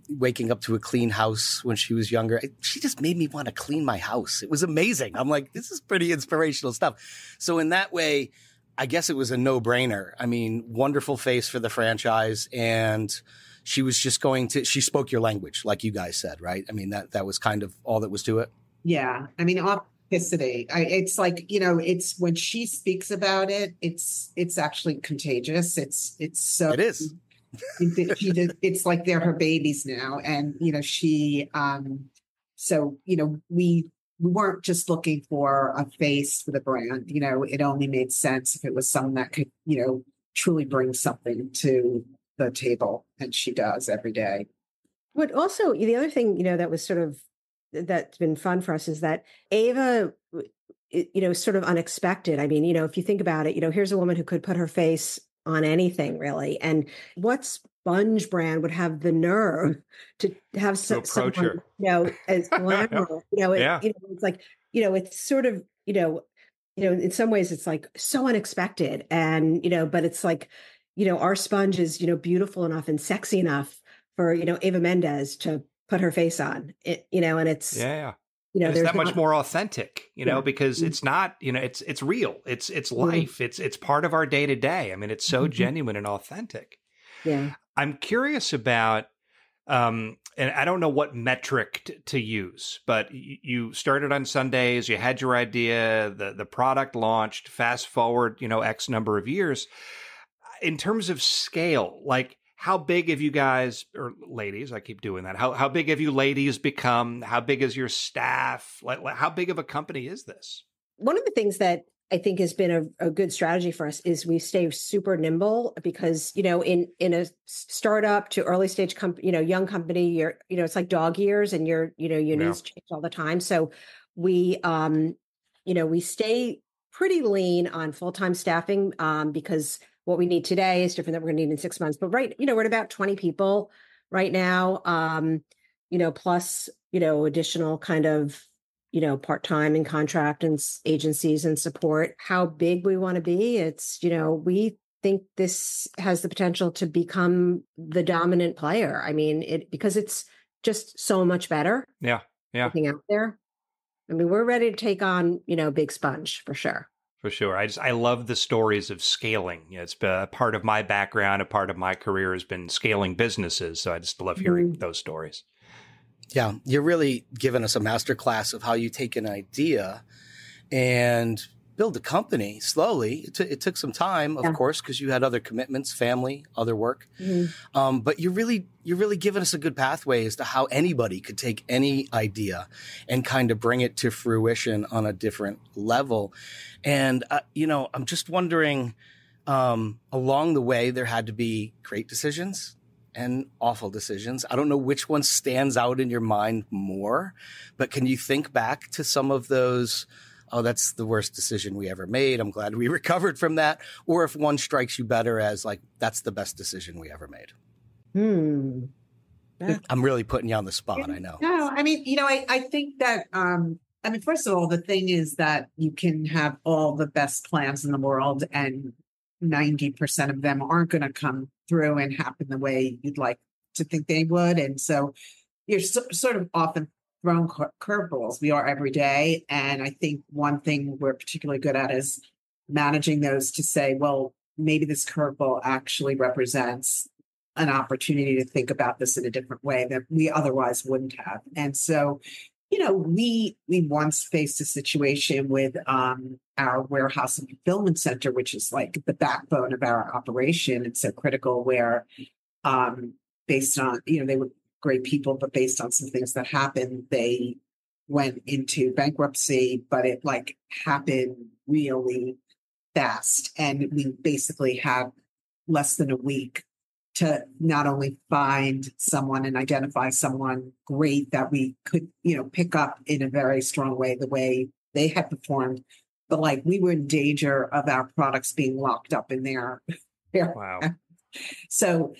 Speaker 2: waking up to a clean house when she was younger. She just made me want to clean my house. It was amazing. I'm like, this is pretty inspirational stuff. So in that way, I guess it was a no-brainer. I mean, wonderful face for the franchise, and she was just she spoke your language, like you guys said, right? I mean, that was kind of all that was to it.
Speaker 4: Yeah. I mean, authenticity. It's like, it's when she speaks about it, it's actually contagious. It's so.
Speaker 2: It is.
Speaker 4: It's like they're her babies now. And, so, we weren't just looking for a face for the brand. It only made sense if it was someone that could, truly bring something to the table. And she does every day.
Speaker 5: But also the other thing, that was that's been fun for us is that Eva, sort of unexpected. I mean, if you think about it, here's a woman who could put her face on anything really. And what sponge brand would have the nerve to have someone,
Speaker 1: her.
Speaker 5: As glamorous, it's like, it's sort of, in some ways it's like so unexpected, and, but it's like, our sponge is, beautiful enough and sexy enough for, Eva Mendes to put her face on it, and it's,
Speaker 1: it's that much more authentic, because it's not, it's real. It's life. It's part of our day to day. I mean, it's so genuine and authentic.
Speaker 5: Yeah.
Speaker 1: I'm curious about, and I don't know what metric to use, but you started on Sundays, you had your idea, the product launched, fast forward, X number of years. In terms of scale, like, how big have you guys, or ladies, I keep doing that. How big have you ladies become? How big is your staff? Like how big of a company is this?
Speaker 5: One of the things that I think has been a good strategy for us is we stay super nimble, because, in a startup to early stage company, young company, you're, it's like dog years, and your needs change all the time. So we, we stay pretty lean on full-time staffing, because what we need today is different than we're going to need in 6 months. But we're at about 20 people right now, plus, additional kind of, part-time and contract and agencies and support. How big we want to be, it's, we think this has the potential to become the dominant player. I mean, because it's just so much better.
Speaker 1: Yeah.
Speaker 5: Looking out there. I mean, we're ready to take on, Big Sponge for sure.
Speaker 1: For sure. I love the stories of scaling. It's been a part of my background. A part of my career has been scaling businesses. So I just love hearing those stories.
Speaker 2: Yeah. You're really giving us a masterclass of how you take an idea and build a company slowly. It took some time, of course, because you had other commitments, family, other work. But you're really giving us a good pathway as to how anybody could take any idea and kind of bring it to fruition on a different level. And, I'm just wondering, along the way, there had to be great decisions and awful decisions. I don't know which one stands out in your mind more, but can you think back to some of those? Oh, that's the worst decision we ever made. I'm glad we recovered from that. Or if one strikes you better as like, that's the best decision we ever made. I'm really putting you on the spot. I know.
Speaker 4: No, I mean, I think that, first of all, the thing is that you can have all the best plans in the world, and 90% of them aren't going to come through and happen the way you'd like to think they would. And so you're sort of often thrown curveballs. We are every day. And I think one thing we're particularly good at is managing those to say, well, maybe this curveball actually represents an opportunity to think about this in a different way that we otherwise wouldn't have. And so, we once faced a situation with our warehouse and fulfillment center, which is like the backbone of our operation. It's so critical where based on, they were great people, but based on some things that happened, they went into bankruptcy, but it happened really fast. And we basically had less than a week to not only find someone and identify someone great that we could, pick up in a very strong way, the way they had performed, but we were in danger of our products being locked up in there.
Speaker 1: Wow.
Speaker 4: So,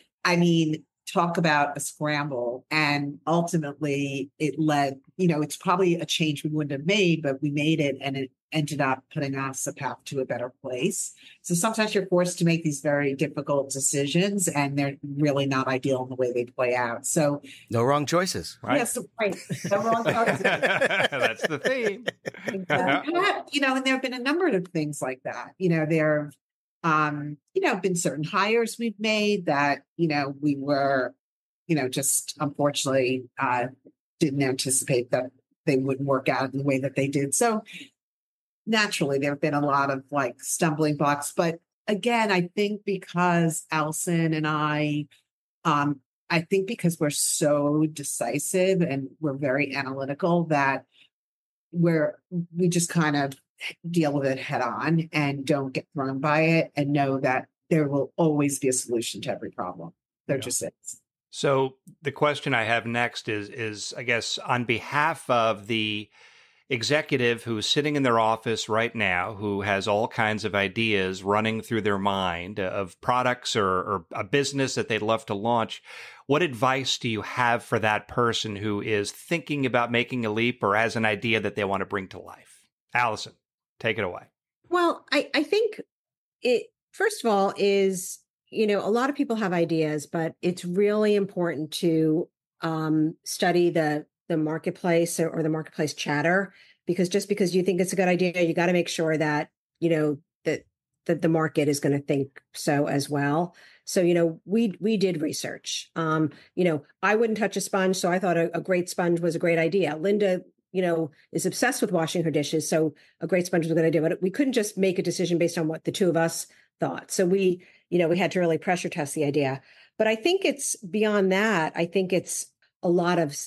Speaker 4: talk about a scramble, and ultimately it led, it's probably a change we wouldn't have made, but we made it, and it ended up putting us a path to a better place. So sometimes you're forced to make these very difficult decisions, and they're really not ideal in the way they play out. So
Speaker 2: no wrong choices, right?
Speaker 4: Yes, right. No wrong choices.
Speaker 1: That's the theme.
Speaker 4: Exactly. And there have been a number of things like that. There have been certain hires we've made that, we were, just unfortunately didn't anticipate that they wouldn't work out in the way that they did. So naturally, there have been a lot of stumbling blocks. But again, I think because Alison and I think because we're so decisive and we're very analytical that we just kind of deal with it head on and don't get thrown by it, and know that there will always be a solution to every problem. There just is.
Speaker 1: So the question I have next is, I guess, on behalf of the executive who's sitting in their office right now, who has all kinds of ideas running through their mind of products or a business that they'd love to launch, what advice do you have for that person who is thinking about making a leap or has an idea that they want to bring to life? Alison, take it away.
Speaker 5: Well, I think it, first of all, is, a lot of people have ideas, but it's really important to study the marketplace or the marketplace chatter, because just because you think it's a good idea, you got to make sure that, that the market is going to think so as well. So, we did research. I wouldn't touch a sponge, so I thought a great sponge was a great idea. Linda, is obsessed with washing her dishes, so a great sponge was a good idea. But we couldn't just make a decision based on what the two of us thought. So we had to really pressure test the idea. But I think it's beyond that. I think it's a lot of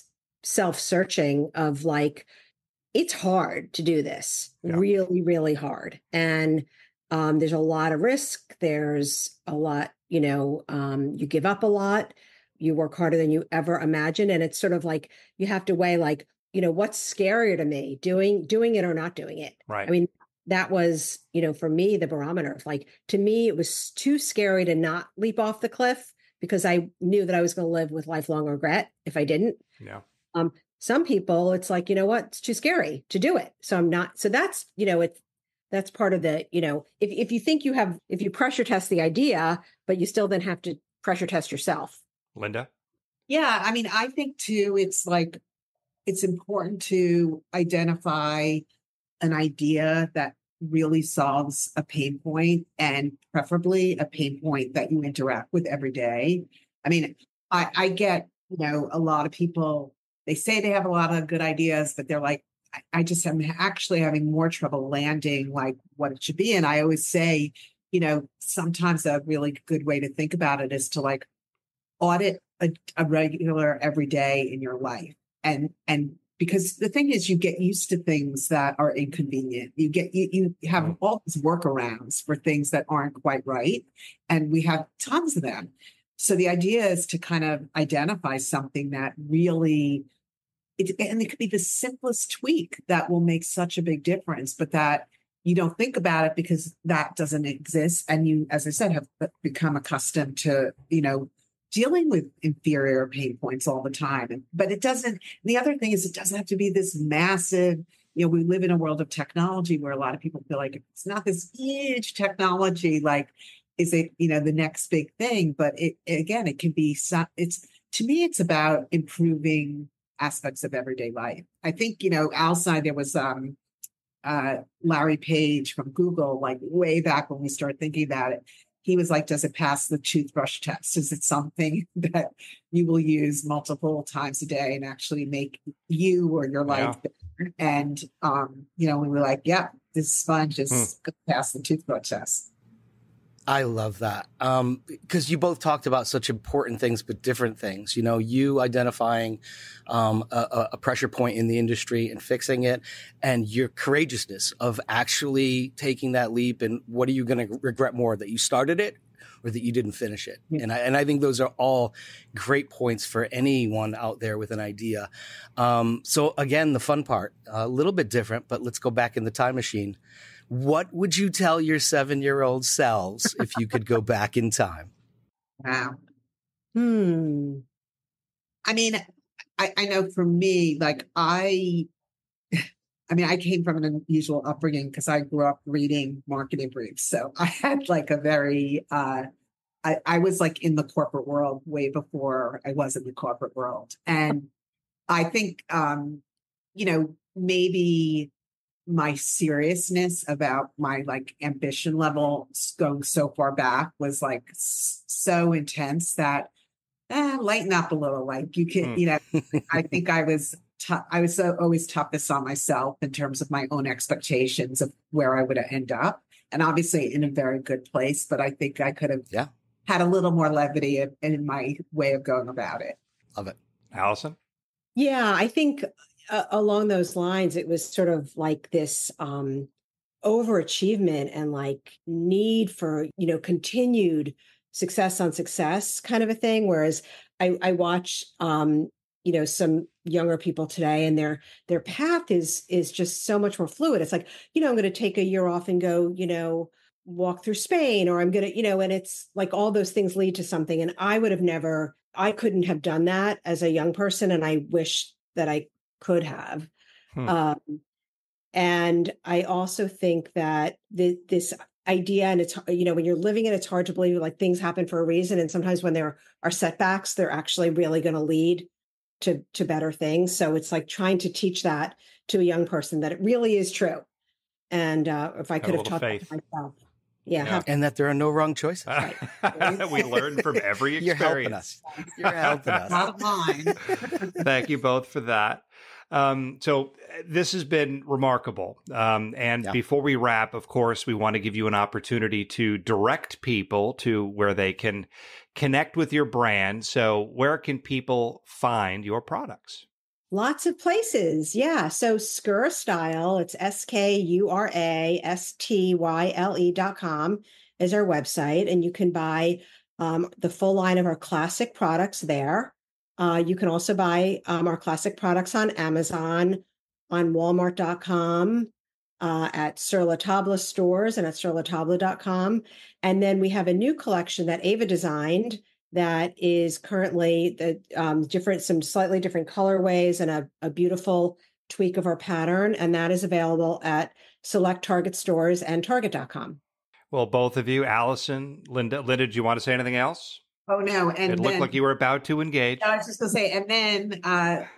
Speaker 5: self-searching of it's hard to do this, really, really hard. And there's a lot of risk. There's a lot, you give up a lot. You work harder than you ever imagined. And it's sort of you have to weigh what's scarier to me, doing it or not doing it.
Speaker 1: Right.
Speaker 5: I mean, that was, for me, the barometer of to me, it was too scary to not leap off the cliff because I knew that I was going to live with lifelong regret if I didn't.
Speaker 1: Yeah.
Speaker 5: Some people, it's it's too scary to do it. So I'm not, so that's, that's part of the, if you think if you pressure test the idea, but you still then have to pressure test yourself.
Speaker 1: Linda?
Speaker 4: Yeah. I think too, it's important to identify an idea that really solves a pain point, and preferably a pain point that you interact with every day. I get, a lot of people, they say they have a lot of good ideas, but they're I just am actually having more trouble landing what it should be. And I always say, sometimes a really good way to think about it is to audit a regular every day in your life. And because the thing is, you get used to things that are inconvenient. You have all these workarounds for things that aren't quite right. And we have tons of them. So the idea is to kind of identify something that really, and it could be the simplest tweak that will make such a big difference, but that you don't think about it because that doesn't exist. And you, as I said, have become accustomed to, dealing with inferior pain points all the time. But it doesn't, the other thing is it doesn't have to be this massive, we live in a world of technology where a lot of people feel it's not this huge technology, is it, the next big thing? But again, it can be, to me, it's about improving aspects of everyday life. I think, outside there was, Larry Page from Google, like way back when we started thinking about it. He was like, does it pass the toothbrush test? Is it something that you will use multiple times a day and actually make you or your life better? And, we were like, yeah, this sponge is going to pass the toothbrush test.
Speaker 2: I love that. Because you both talked about such important things, but different things. You identifying a pressure point in the industry and fixing it, and your courageousness of actually taking that leap. And what are you going to regret more, that you started it or that you didn't finish it? Yeah. And I think those are all great points for anyone out there with an idea. So again, the fun part, a little bit different, but let's go back in the time machine. What would you tell your 7-year-old selves if you could go back in time?
Speaker 4: Wow. I mean, I know for me, like I came from an unusual upbringing because I grew up reading marketing briefs. So I had like a very, I was like in the corporate world way before I was in the corporate world. And I think, maybe my seriousness about my like ambition level going so far back was like so intense that lighten up a little. Like you can, I think I was always toughest on myself in terms of my own expectations of where I would end up. And obviously in a very good place, but I think I could have had a little more levity in my way of going about it.
Speaker 2: Love it.
Speaker 1: Allison?
Speaker 5: Yeah, I think along those lines, it was sort of like this overachievement and like need for, continued success on success kind of a thing. Whereas I watch, some younger people today, and their path is just so much more fluid. It's like, I'm going to take a year off and go, walk through Spain, or I'm going to, and it's like all those things lead to something. And I couldn't have done that as a young person. And I wish that I could have. And I also think that this idea, and it's, when you're living it, it's hard to believe like things happen for a reason. And sometimes when there are setbacks, they're actually really going to lead to better things. So it's like trying to teach that to a young person that it really is true. And if I could have taught that to myself. Yeah.
Speaker 2: And that there are no wrong choices.
Speaker 1: We learn from every experience.
Speaker 2: You're helping us.
Speaker 4: Not mine.
Speaker 1: Thank you both for that. So this has been remarkable. Before we wrap, of course, we want to give you an opportunity to direct people to where they can connect with your brand. So where can people find your products?
Speaker 5: Lots of places. Yeah. So Skura Style, it's SKURASTYLE.com is our website. And you can buy the full line of our classic products there. You can also buy our classic products on Amazon, on Walmart.com, at Sur La Table stores and at surlatable.com. And then we have a new collection that Eva designed that is currently some slightly different colorways and a beautiful tweak of our pattern. And that is available at select Target stores and Target.com.
Speaker 1: Well, both of you, Allison, Linda, do you want to say anything else?
Speaker 4: Oh, no. And
Speaker 1: it looked like you were about to engage.
Speaker 4: I was just going to say, and then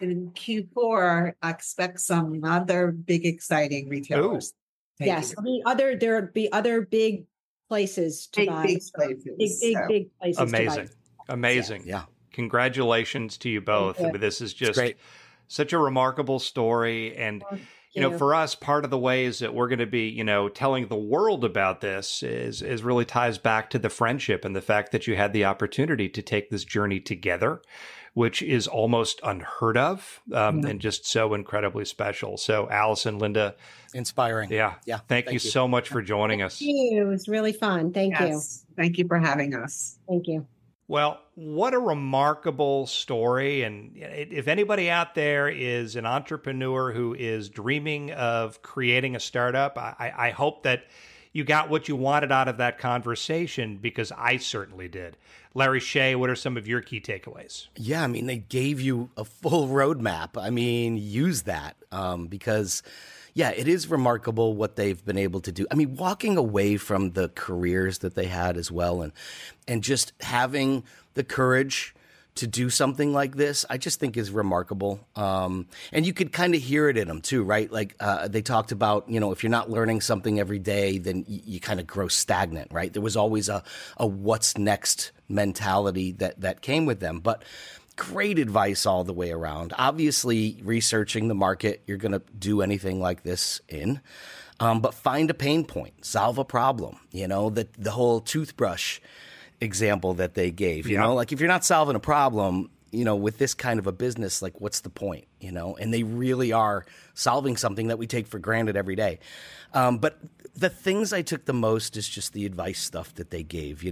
Speaker 4: in Q4, I expect some other big, exciting retailers.
Speaker 5: Yes. There'll be other big places to buy. Big places. Big places.
Speaker 1: Amazing.
Speaker 5: To buy.
Speaker 1: Amazing.
Speaker 2: Yeah.
Speaker 1: Congratulations to you both. I mean, this is just such a remarkable story. And, for us, part of the ways that we're going to be, telling the world about this is really ties back to the friendship and the fact that you had the opportunity to take this journey together, which is almost unheard of and just so incredibly special. So Allison, Linda.
Speaker 2: Inspiring.
Speaker 1: Yeah. Thank you so much for joining us.
Speaker 5: Thank you. It was really fun. Thank you.
Speaker 4: Thank you for having us.
Speaker 5: Thank you.
Speaker 1: Well, what a remarkable story. And if anybody out there is an entrepreneur who is dreaming of creating a startup, I hope that you got what you wanted out of that conversation, because I certainly did. Larry Shea, what are some of your key takeaways?
Speaker 2: Yeah, I mean, they gave you a full roadmap. I mean, use that because yeah, it is remarkable what they've been able to do. I mean, walking away from the careers that they had as well, and just having the courage to do something like this, I just think is remarkable. And you could kind of hear it in them too, right? Like they talked about, if you're not learning something every day, then you kind of grow stagnant, right? There was always a what's next mentality that came with them. But great advice all the way around. Obviously, researching the market you're going to do anything like this in. But find a pain point, solve a problem. The whole toothbrush example that they gave, like if you're not solving a problem, with this kind of a business, like what's the point, and they really are solving something that we take for granted every day. But the things I took the most is just the advice stuff that they gave,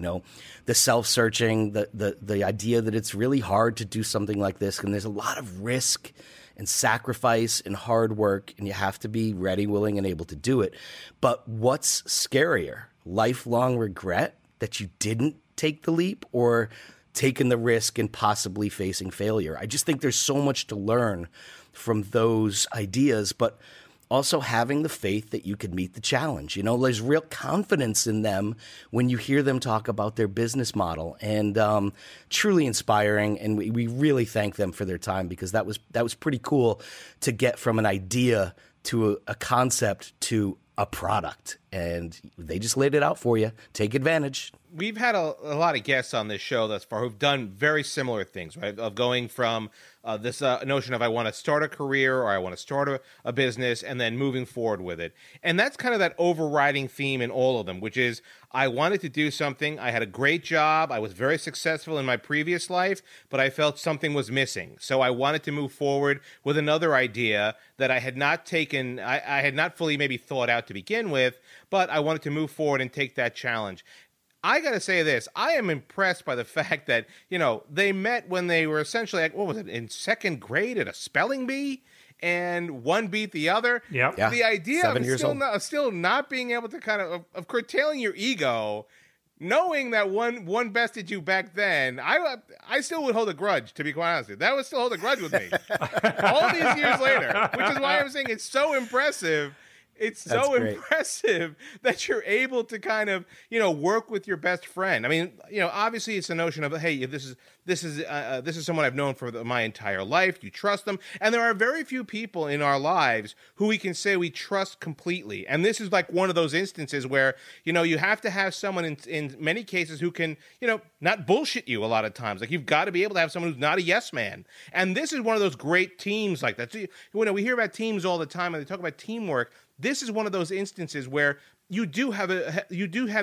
Speaker 2: the self-searching, the idea that it's really hard to do something like this. And there's a lot of risk and sacrifice and hard work, and you have to be ready, willing, and able to do it. But what's scarier? Lifelong regret that you didn't take the leap, or taking the risk and possibly facing failure. I just think there's so much to learn from those ideas, but also having the faith that you could meet the challenge. There's real confidence in them when you hear them talk about their business model, and truly inspiring. And we really thank them for their time, because that was pretty cool to get from an idea to a concept to a product, and they just laid it out for you. Take advantage.
Speaker 3: We've had a lot of guests on this show thus far who've done very similar things, right? Of going from this notion of I want to start a career, or I want to start a business, and then moving forward with it. And that's kind of that overriding theme in all of them, which is I wanted to do something. I had a great job. I was very successful in my previous life, but I felt something was missing. So I wanted to move forward with another idea that I had not taken, I had not fully maybe thought out to begin with, but I wanted to move forward and take that challenge. I got to say this. I am impressed by the fact that, they met when they were essentially, in second grade at a spelling bee, and one beat the other.
Speaker 1: Yep.
Speaker 3: Yeah. The idea of still not being able to kind of curtailing your ego, knowing that one bested you back then, I still would hold a grudge, to be quite honest with you. That would still hold a grudge with me. All these years later, which is why I'm saying it's so impressive. It's so impressive that you're able to kind of, work with your best friend. I mean, obviously it's a notion of, hey, this is someone I've known for my entire life. You trust them. And there are very few people in our lives who we can say we trust completely. And this is like one of those instances where, you have to have someone in many cases who can, not bullshit you a lot of times. Like you've got to be able to have someone who's not a yes man. And this is one of those great teams like that. So, we hear about teams all the time, and they talk about teamwork. This is one of those instances where you do have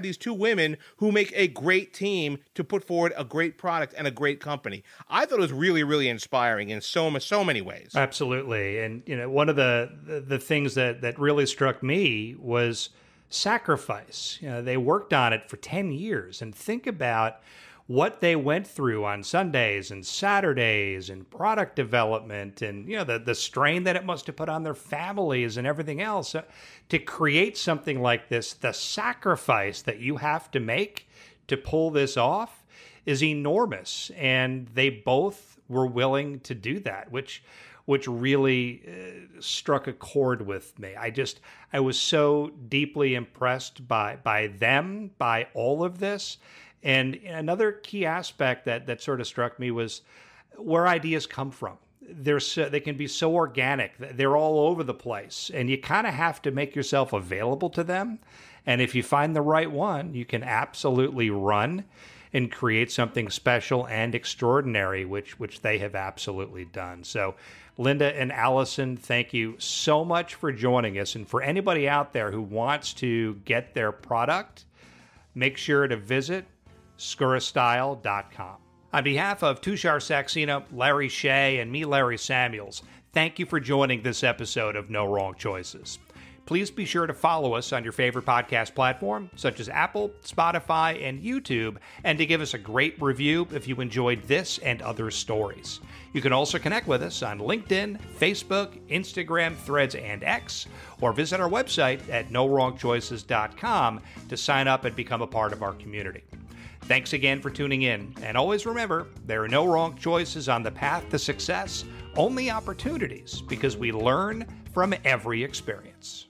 Speaker 3: these two women who make a great team to put forward a great product and a great company. I thought it was really, really inspiring in so many ways.
Speaker 1: Absolutely. And, one of the things that really struck me was sacrifice. They worked on it for 10 years, and think about what they went through on Sundays and Saturdays and product development, and the strain that it must have put on their families and everything else to create something like this. The sacrifice that you have to make to pull this off is enormous, and they both were willing to do that, which really struck a chord with me. I was so deeply impressed by them, by all of this. And another key aspect that sort of struck me was where ideas come from. They can be so organic. They're all over the place, and you kind of have to make yourself available to them. And if you find the right one, you can absolutely run and create something special and extraordinary, which they have absolutely done. So, Linda and Alison, thank you so much for joining us. And for anybody out there who wants to get their product, make sure to visit SkuraStyle.com. On behalf of Tushar Saxena, Larry Shea, and me, Larry Samuels, thank you for joining this episode of No Wrong Choices. Please be sure to follow us on your favorite podcast platform, such as Apple, Spotify, and YouTube, and to give us a great review if you enjoyed this and other stories. You can also connect with us on LinkedIn, Facebook, Instagram, Threads, and X, or visit our website at NoWrongChoices.com to sign up and become a part of our community. Thanks again for tuning in, and always remember, there are no wrong choices on the path to success, only opportunities, because we learn, from every experience.